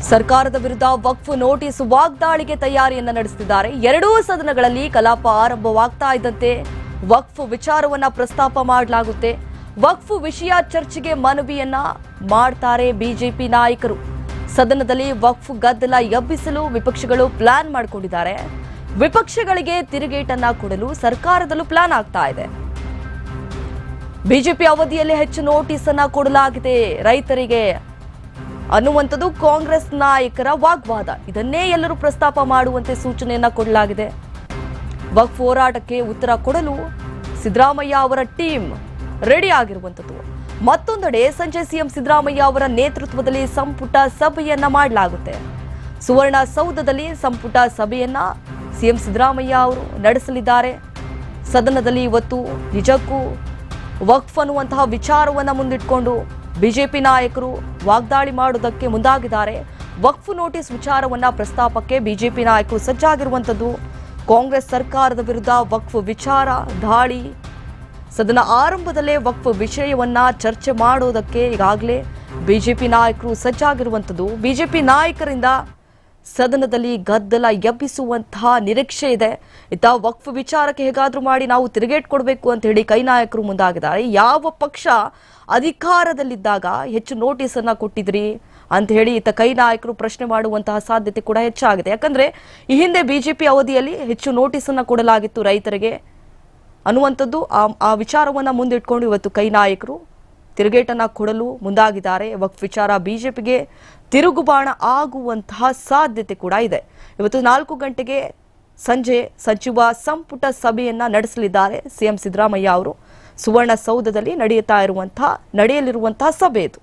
ಸರ್ಕಾರದ ವಿರುದ್ಧ ವಕ್ಫ್ ನೋಟಿಸ್ ವಾಗ್ದಾಳಿಗೆ ತಯಾರಿಯನ್ನ ನಡೆಸುತ್ತಿದ್ದಾರೆ. ಎರಡೂ ಸದನಗಳಲ್ಲಿ ಕಲಾಪ ಆರಂಭವಾಗ್ತಾ ಇದ್ದಂತೆ ವಕ್ಫ್ ವಿಚಾರವನ್ನ ಪ್ರಸ್ತಾಪ ಮಾಡಲಾಗುತ್ತೆ. ವಕ್ಫ್ ವಿಷಯ ಚರ್ಚೆಗೆ ಮನವಿಯನ್ನ ಮಾಡ್ತಾರೆ ಬಿಜೆಪಿ ನಾಯಕರು. ಸದನದಲ್ಲಿ ವಕ್ಫ್ ಗದ್ದಲ ಎಬ್ಬಿಸಲು ವಿಪಕ್ಷಗಳು ಪ್ಲಾನ್ ಮಾಡಿಕೊಂಡಿದ್ದಾರೆ. ವಿಪಕ್ಷಗಳಿಗೆ ತಿರುಗೇಟನ್ನ ಕೊಡಲು ಸರ್ಕಾರದಲ್ಲೂ ಪ್ಲಾನ್ ಆಗ್ತಾ ಇದೆ. ಬಿಜೆಪಿ ಅವಧಿಯಲ್ಲಿ ಹೆಚ್ಚು ನೋಟಿಸ್ ಅನ್ನ ಕೊಡಲಾಗಿದೆ ರೈತರಿಗೆ ಅನ್ನುವಂಥದ್ದು ಕಾಂಗ್ರೆಸ್ ನಾಯಕರ ವಾಗ್ವಾದ. ಇದನ್ನೇ ಎಲ್ಲರೂ ಪ್ರಸ್ತಾಪ ಮಾಡುವಂತೆ ಸೂಚನೆಯನ್ನ ಕೊಡಲಾಗಿದೆ. ವಕ್ಫ್ ಹೋರಾಟಕ್ಕೆ ಉತ್ತರ ಕೊಡಲು ಸಿದ್ದರಾಮಯ್ಯ ಅವರ ಟೀಮ್ ರೆಡಿ ಆಗಿರುವಂಥದ್ದು. ಮತ್ತೊಂದೆಡೆ ಸಂಜೆ ಸಿಎಂ ಸಿದ್ದರಾಮಯ್ಯ ಅವರ ನೇತೃತ್ವದಲ್ಲಿ ಸಂಪುಟ ಸಭೆಯನ್ನ ಮಾಡಲಾಗುತ್ತೆ. ಸುವರ್ಣಸೌಧದಲ್ಲಿ ಸಂಪುಟ ಸಭೆಯನ್ನ ಸಿಎಂ ಸಿದ್ದರಾಮಯ್ಯ ಅವರು ನಡೆಸಲಿದ್ದಾರೆ. ಸದನದಲ್ಲಿ ಇವತ್ತು ನಿಜಕ್ಕೂ ವಕ್ಫ್ ಅನ್ನುವಂತಹ ವಿಚಾರವನ್ನ ಮುಂದಿಟ್ಕೊಂಡು ಬಿಜೆಪಿ ನಾಯಕರು ವಾಗ್ದಾಳಿ ಮಾಡುವುದಕ್ಕೆ ಮುಂದಾಗಿದ್ದಾರೆ. ವಕ್ಫ್ ನೋಟಿಸ್ ವಿಚಾರವನ್ನ ಪ್ರಸ್ತಾಪಕ್ಕೆ ಬಿಜೆಪಿ ನಾಯಕರು ಸಜ್ಜಾಗಿರುವಂಥದ್ದು. ಕಾಂಗ್ರೆಸ್ ಸರ್ಕಾರದ ವಿರುದ್ಧ ವಕ್ಫ್ ವಿಚಾರ ದಾಳಿ. ಸದನ ಆರಂಭದಲ್ಲೇ ವಕ್ಫ್ ವಿಷಯವನ್ನ ಚರ್ಚೆ ಮಾಡೋದಕ್ಕೆ ಈಗಾಗಲೇ ಬಿಜೆಪಿ ನಾಯಕರು ಸಜ್ಜಾಗಿರುವಂಥದ್ದು. ಬಿಜೆಪಿ ನಾಯಕರಿಂದ ಸದನದಲ್ಲಿ ಗದ್ದಲ ಎಬ್ಬಿಸುವಂತಹ ನಿರೀಕ್ಷೆ ಇದೆ. ಇತ್ತ ವಕ್ಫ್ ವಿಚಾರಕ್ಕೆ ಹೇಗಾದ್ರೂ ಮಾಡಿ ನಾವು ತಿರುಗೇಟ್ ಕೊಡಬೇಕು ಅಂತ ಹೇಳಿ ಕೈ ನಾಯಕರು ಮುಂದಾಗಿದ್ದಾರೆ. ಯಾವ ಪಕ್ಷ ಅಧಿಕಾರದಲ್ಲಿದ್ದಾಗ ಹೆಚ್ಚು ನೋಟಿಸ್ ಅನ್ನ ಕೊಟ್ಟಿದ್ರಿ ಅಂತ ಹೇಳಿ ಇತ್ತ ಕೈ ನಾಯಕರು ಪ್ರಶ್ನೆ ಮಾಡುವಂತಹ ಸಾಧ್ಯತೆ ಕೂಡ ಹೆಚ್ಚಾಗಿದೆ. ಯಾಕಂದ್ರೆ ಈ ಹಿಂದೆ ಬಿಜೆಪಿ ಅವಧಿಯಲ್ಲಿ ಹೆಚ್ಚು ನೋಟಿಸ್ ಅನ್ನ ಕೊಡಲಾಗಿತ್ತು ರೈತರಿಗೆ ಅನ್ನುವಂಥದ್ದು. ಆ ವಿಚಾರವನ್ನ ಮುಂದಿಟ್ಕೊಂಡು ಇವತ್ತು ಕೈ ನಾಯಕರು ತಿರುಗೇಟನ್ನ ಕೊಡಲು ಮುಂದಾಗಿದ್ದಾರೆ. ವಕ್ಫ್ ವಿಚಾರ ಬಿಜೆಪಿಗೆ ತಿರುಗುಬಾಣ ಆಗುವಂತಹ ಸಾಧ್ಯತೆ ಕೂಡ ಇದೆ. ಇವತ್ತು 4 ಗಂಟೆಗೆ ಸಂಜೆ ಸಚಿವ ಸಂಪುಟ ಸಭೆಯನ್ನ ನಡೆಸಲಿದ್ದಾರೆ ಸಿಎಂ ಸಿದ್ದರಾಮಯ್ಯ ಅವರು. ಸುವರ್ಣಸೌಧದಲ್ಲಿ ನಡೆಯಲಿರುವಂತಹ ಸಭೆ ಇದು.